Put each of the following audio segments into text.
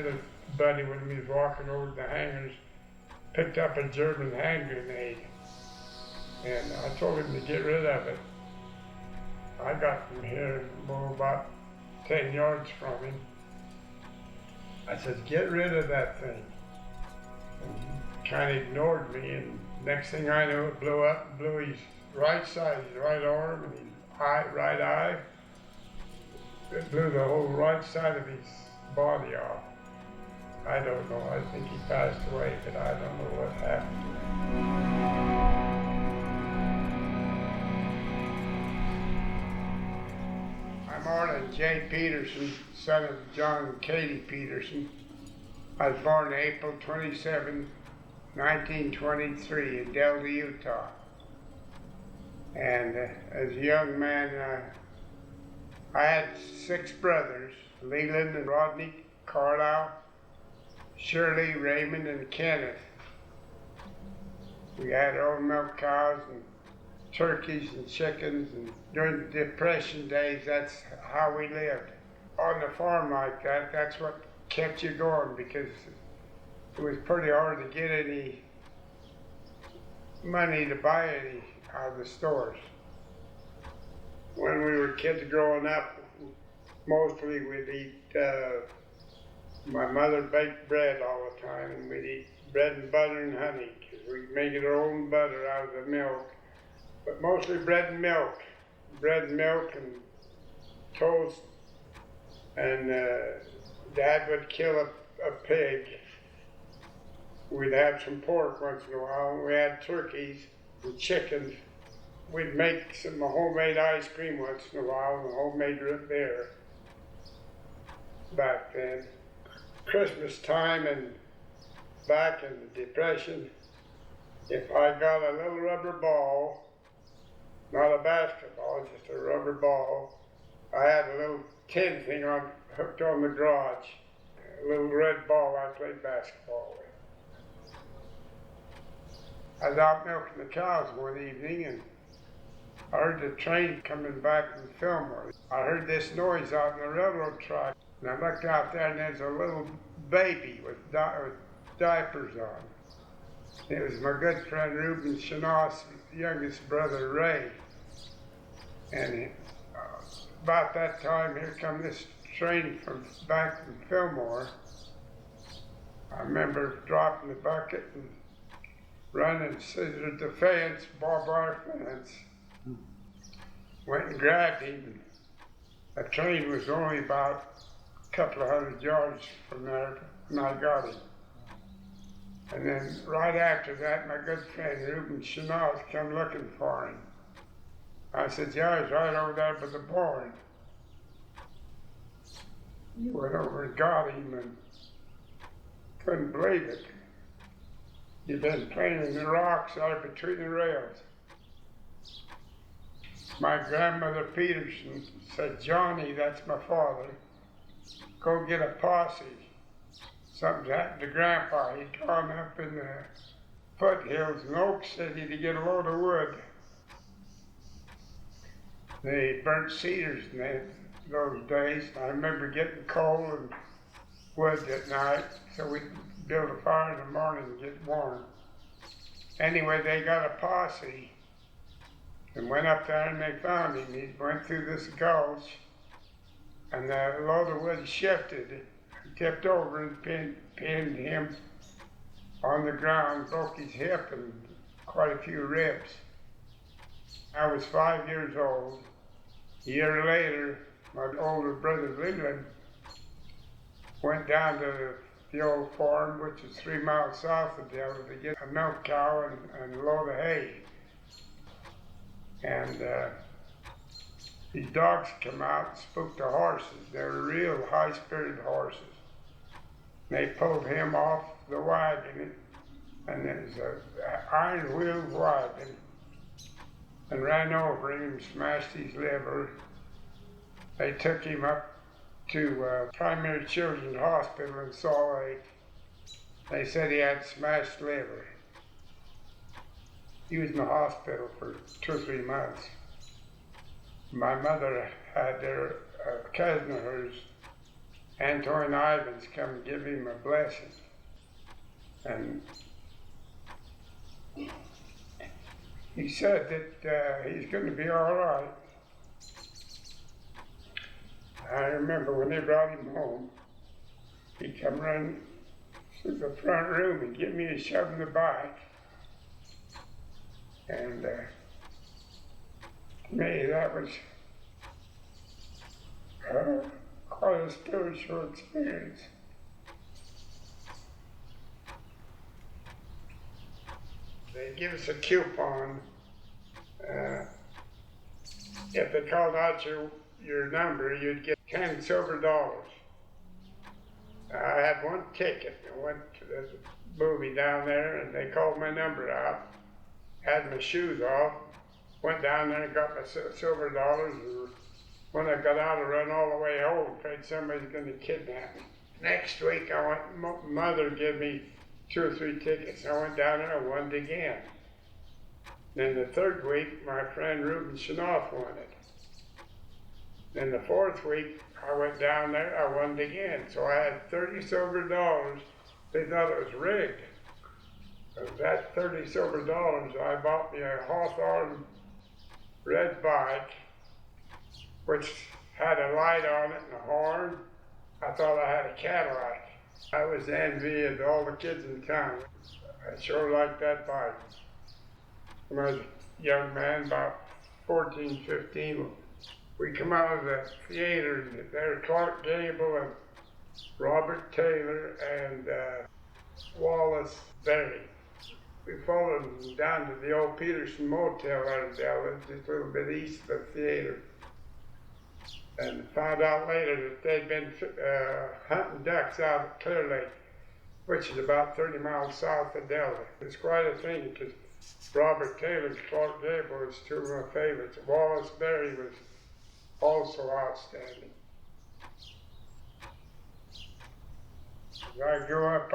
another buddy when we was walking over to the hangars, picked up a German hand grenade, and I told him to get rid of it. I got from here about 10 yards from him. I said, get rid of that thing. And he kind of ignored me, and next thing I knew, it blew up and blew his right side, his right arm, and his right eye. It blew the whole right side of his body off. I don't know. I think he passed away, but I don't know what happened to him. I'm Arland J. Peterson, son of John and Katie Peterson. I was born April 27, 1923 in Delta, Utah. And as a young man, I had 6 brothers: Leland and Rodney, Carlisle, Shirley, Raymond, and Kenneth. We had our own milk cows and turkeys and chickens, and during the Depression days, that's how we lived. On the farm like that, that's what kept you going, because it was pretty hard to get any money to buy any out of the stores. When we were kids growing up, mostly we'd eat, my mother baked bread all the time, and we'd eat bread and butter and honey, because we'd make our own butter out of the milk. But mostly bread and milk and toast. And Dad would kill a pig. We'd have some pork once in a while. We had turkeys and chickens. We'd make some homemade ice cream once in a while, and homemade root beer back then. Christmas time and back in the Depression, if I got a little rubber ball, not a basketball, just a rubber ball, I had a little tin thing hooked on the garage, a little red ball I played basketball with. I was out milking the cows one evening, and I heard the train coming back from Fillmore. I heard this noise out in the railroad track, and I looked out there, and there's a little baby with diapers on. It was my good friend Reuben Chenault's youngest brother, Ray. And about that time, here come this train back from Fillmore. I remember dropping the bucket and running, scissored the fence, barbed wire fence. Went and grabbed him. The train was only about a couple of 100 yards from there, and I got him. And then right after that, my good friend Reuben Chenault come looking for him. I said, yeah, he's right over there by the barn. He went over and got him and couldn't believe it. He'd been playing in the rocks out between the rails. My grandmother Peterson said, Johnny, that's my father, go get a posse. Something's happened to Grandpa. He'd gone up in the foothills in Oak City to get a load of wood. They burnt cedars in those days. I remember getting coal and wood at night, so we'd build a fire in the morning and get warm. Anyway, they got a posse and went up there, and they found him. He went through this gulch, and the load of wood shifted, tipped over, and pinned him on the ground, broke his hip and quite a few ribs. I was 5 years old. A year later, my older brother Leland went down to the old farm, which is 3 miles south of Delta, to get a milk cow and a load of hay. And these dogs come out and spooked the horses. They were real high-spirited horses. They pulled him off the wagon, and there's an iron-wheeled wagon, and ran over him and smashed his liver. They took him up to Primary Children's Hospital in Salt Lake. They said he had smashed liver. He was in the hospital for 2 or 3 months. My mother had a cousin of hers Antoine Ivins come and give him a blessing. And he said that he's going to be all right. I remember when they brought him home, he come running through the front room and give me a shove in the back. And to me, that was quite a spiritual experience. They give us a coupon. If they called out your number, you'd get 10 silver dollars. I had one ticket. I went to the movie down there and they called my number out. Had my shoes off, went down there and got my silver dollars. And when I got out, I ran all the way home, afraid somebody's going to kidnap me. Next week, I went, mother gave me 2 or 3 tickets. I went down there and won it again. Then the third week, my friend Ruben Shanoff won it. Then the fourth week, I went down there, I won it again. So I had 30 silver dollars. They thought it was rigged. Of that 30 silver dollars, I bought me a Hawthorne red bike, which had a light on it and a horn. I thought I had a Cadillac. I was the envy of all the kids in town. I sure liked that bike. When I was a young man, about 14, 15, we come out of the theater, and there Clark Gable and Robert Taylor and Wallace Berry. We followed them down to the old Peterson Motel out of Dallas, just a little bit east of the theater. And found out later that they'd been hunting ducks out at Clear Lake, which is about 30 miles south of Delta. It's quite a thing because Robert Taylor and Clark Gable was 2 of my favorites. Wallace Berry was also outstanding. As I grew up,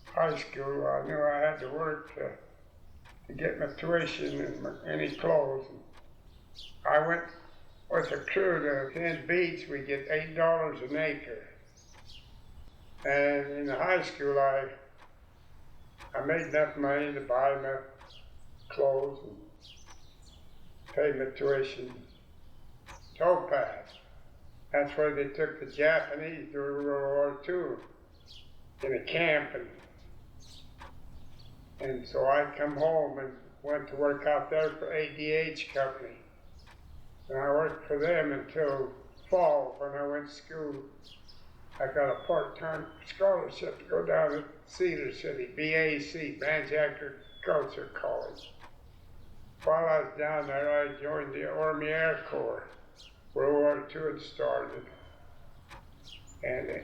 high school, I knew I had to work to get my tuition and any clothes. I went with a crew to Kent Beach. We get $8 an acre. And in the high school, I made enough money to buy my clothes and pay my tuition. Topaz. That's where they took the Japanese during World War II in a camp. And so I come home and went to work out there for ADH Company. And I worked for them until fall when I went to school. I got a part-time scholarship to go down to Cedar City, BAC, Banff Agriculture College. While I was down there, I joined the Army Air Corps. World War II had started. And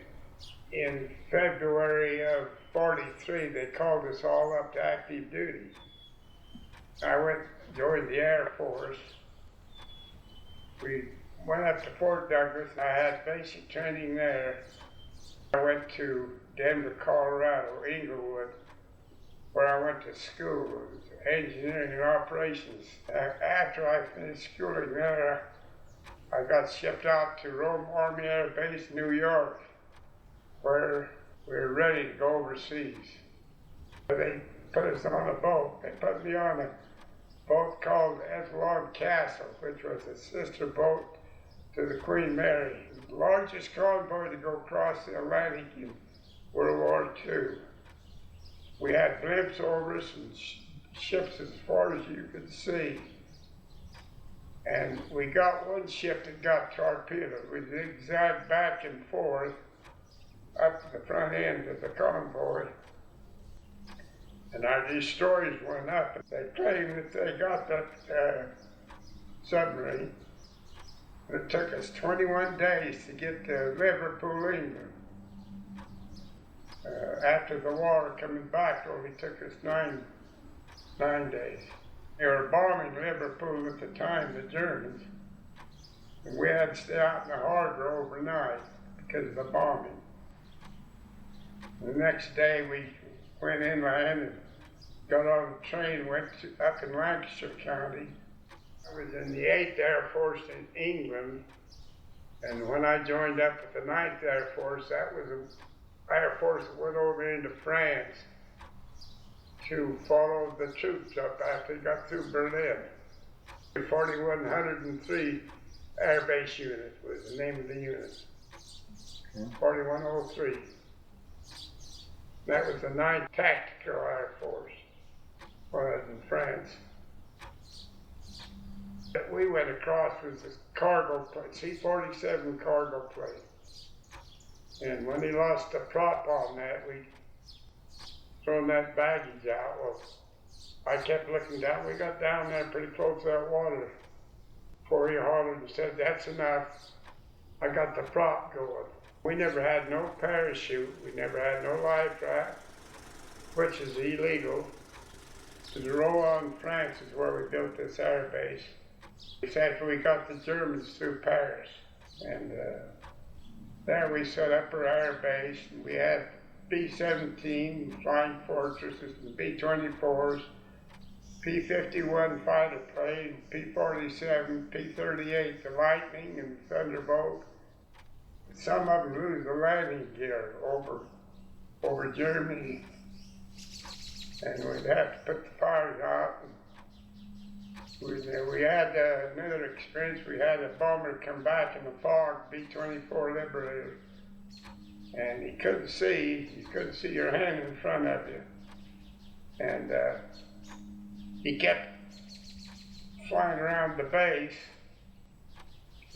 in February of '43, they called us all up to active duty. I joined the Air Force. We went up to Fort Douglas. I had basic training there. I went to Denver, Colorado, Inglewood, where I went to school, engineering and operations. After I finished schooling there, I got shipped out to Rome Army Air Base, New York, where we were ready to go overseas. They put us on a boat. They put me on a boat called Ethelon Castle, which was a sister boat to the Queen Mary, the largest convoy to go across the Atlantic in World War II. We had blimps over us and ships as far as you could see. And we got one ship that got torpedoed. We zigzagged back and forth up to the front end of the convoy. And our destroyers went up. They claimed that they got that submarine. It took us 21 days to get to Liverpool, England. After the war, coming back only took us nine days. They were bombing Liverpool at the time, the Germans. And we had to stay out in the harbor overnight because of the bombing. The next day we went inland and got on a train and went up in Lancashire County. I was in the 8th Air Force in England, And when I joined up with the 9th Air Force, that was an Air Force that went over into France to follow the troops up after they got through Berlin. 4103 Air Base Unit was the name of the unit. 4103. That was the 9th Tactical Air Force when I was in France. We went across with this cargo plane, C-47 cargo plane. And when he lost the prop on that, we thrown that baggage out. Well, I kept looking down. We got down there pretty close to that water before he hollered and said, "That's enough. I got the prop going." We never had no parachute. We never had no life raft, which is illegal. The Rouen, France is where we built this air base. It's after we got the Germans through Paris. And there we set up our air base. And we had B-17 Flying Fortresses and B-24s, P-51 fighter plane, P-47, P-38, the Lightning and Thunderbolt. Some of them lose the landing gear over Germany. And we'd have to put the fires out. We had another experience. We had a bomber come back in the fog, B-24 Liberator. And you couldn't see your hand in front of you. And he kept flying around the base,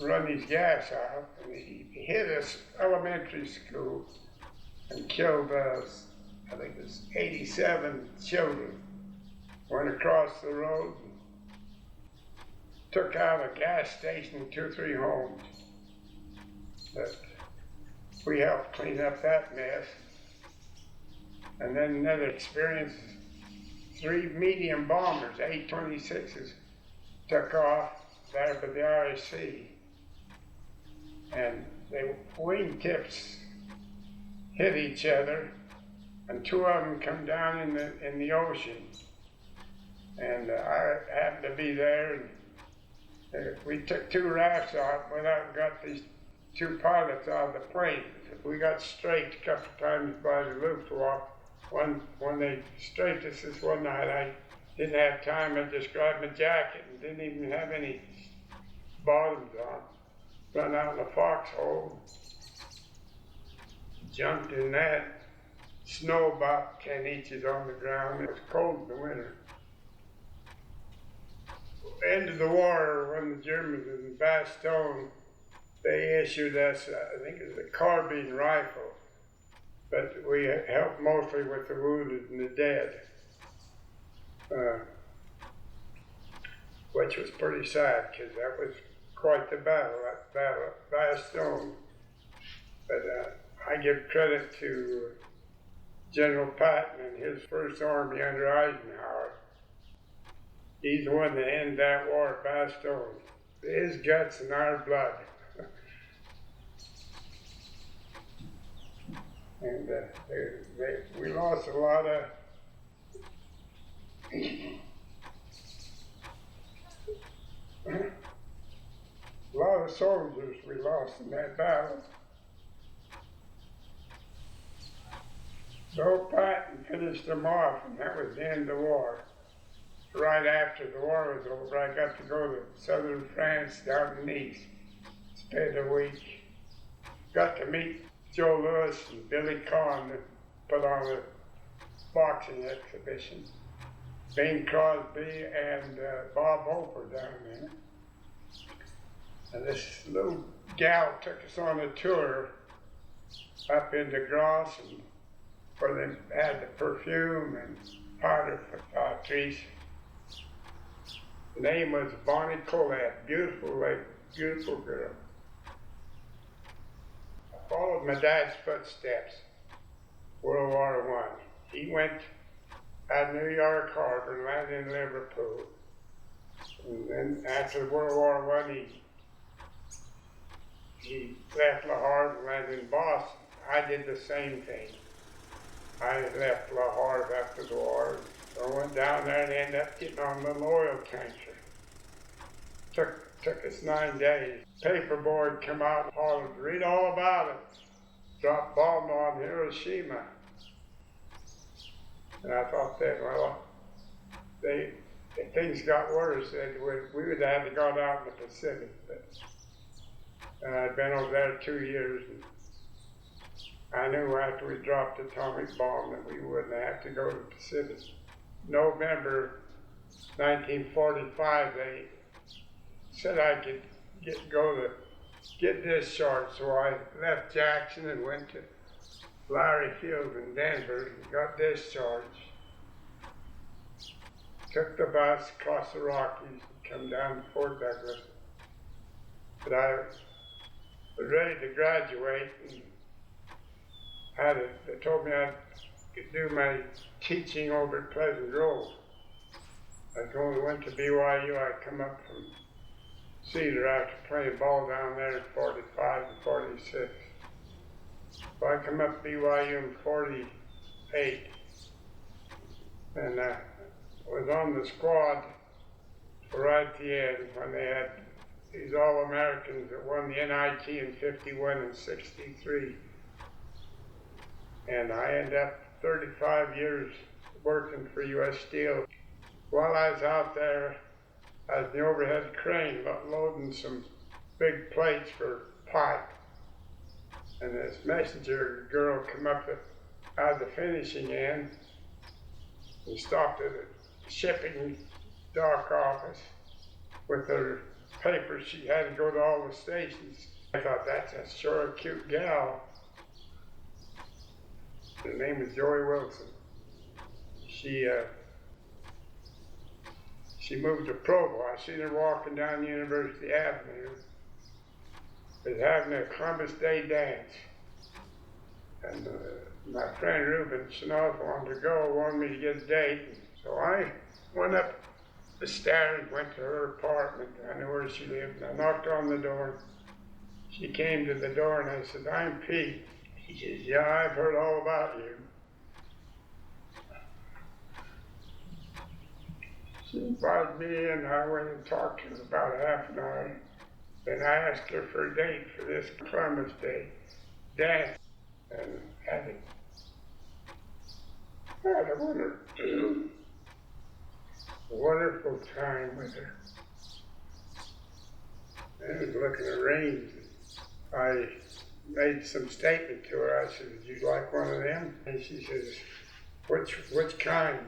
run his gas out, and he hit us elementary school and killed us, I think it was 87 children. Went across the road and took out a gas station and 2 or 3 homes. But we helped clean up that mess. And then another experience, 3 medium bombers, A-26s, took off there by the RSC. And the wingtips hit each other, and 2 of them come down in the ocean. And I happened to be there, and we took 2 rafts out, went out and got these 2 pilots out of the plane. We got strafed a couple of times by the Luftwaffe. When they strafed us this one night, I didn't have time. I just grabbed my jacket and didn't even have any bottoms on. Run out in the foxhole, jumped in that. Snow about 10 inches on the ground. It was cold in the winter. End of the war, when the Germans were in Bastogne, they issued us, I think it was a carbine rifle, but we helped mostly with the wounded and the dead, which was pretty sad because that was quite the battle, that battle at Bastogne. But I give credit to General Patton and his First Army under Eisenhower. He's the one that ended that war at Bastogne. His guts and our blood. And we lost a lot of soldiers we lost in that battle. So Patton finished them off, and that was the end of the war. Right after the war was over, I got to go to southern France, down in Nice. Spent a week. Got to meet Joe Louis and Billy Conn that put on a boxing exhibition. Bing Crosby and Bob Hope were down there. And this little gal took us on a tour up into Grasse, and where they had the perfume and powder factories. The name was Bonnie Colette, beautiful lady, beautiful girl. I followed my dad's footsteps, World War I. He went out of New York Harbor and landed in Liverpool. And then after World War I, he left La Havre and landed in Boston. I did the same thing. I left La Havre after the war. So I went down there and ended up getting on a little oil tanker. Took us 9 days. Paper boy come out and hollered, read all about it. Dropped bomb on Hiroshima. And I thought then, well, if things got worse, then we would have had to go out in the Pacific. And I'd been over there 2 years. And I knew after we dropped the atomic bomb that we wouldn't have to go to the Pacific. November 1945, they said I could get discharged. So I left Jackson and went to Larry Field in Denver and got discharged. Took the bus across the Rockies and come down to Fort Douglas. But I was ready to graduate and they told me I could do my teaching over at Pleasant Grove. I only went to BYU. I come up from Cedar after playing ball down there in 45 and 46. So I come up BYU in 48 and was on the squad right at the end when they had these All-Americans that won the NIT in 51 and 63. And I ended up 35 years working for U.S. Steel. While I was out there, I was in the overhead crane loading some big plates for pipe. And this messenger girl come up out of the finishing end and stopped at the shipping dock office with her papers. She had to go to all the stations. I thought, that's a sure cute gal. Her name was Joey Wilson. She moved to Provo. I seen her walking down University Avenue. They was having a Columbus Day dance. And my friend Ruben Sanoff wanted to go, wanted me to get a date. So I went up the stairs, went to her apartment. I knew where she lived. And I knocked on the door. She came to the door and I said, I'm Pete. He says, yeah, I've heard all about you. She invited me in, and I went and talked to her about half an hour. Then I asked her for a date for this Columbus Day dance, and had a wonderful time with her. I was looking at rings. I made some statement to her. I said, would you like one of them? And she says, which kind?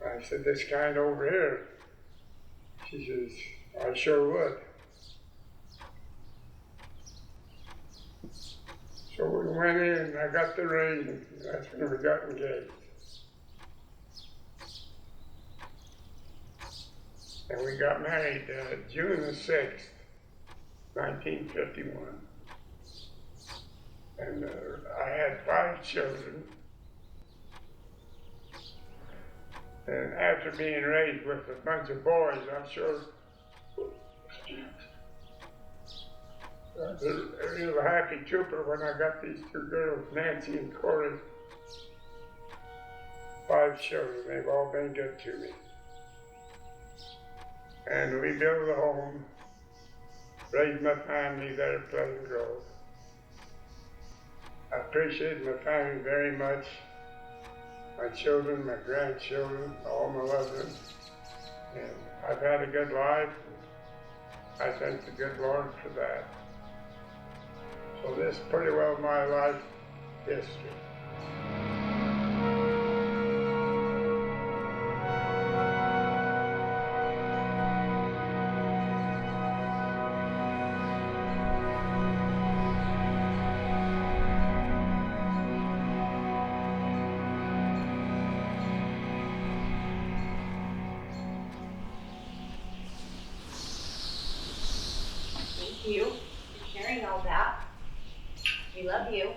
I said, this kind over here. She says, I sure would. So we went in and I got the ring, and that's when we got engaged. And we got married June the 6th, 1951. And I had 5 children. And after being raised with a bunch of boys, I sure was a real happy trooper when I got these 2 girls, Nancy and Corey. 5 children, they've all been good to me. And we built a home, raised my family there at Pleasant Grove. I appreciate my family very much. My children, my grandchildren, all my loved ones. And I've had a good life. I thank the good Lord for that. So this is pretty well my life history. Thank you for sharing all that. We love you.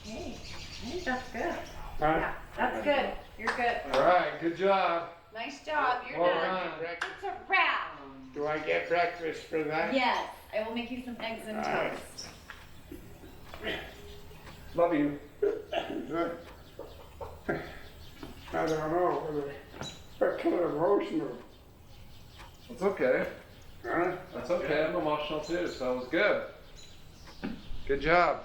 Hey, I think that's good. Yeah, that's good. You're good. All right, good job. Nice job. You're Well done. done. It's a wrap. Do I get breakfast for that? Yes, I will make you some eggs and All right. toast. Love you. Good. I don't know, but kind of emotional. It's okay. Huh? That's okay. I'm emotional too, so it was good. Good job.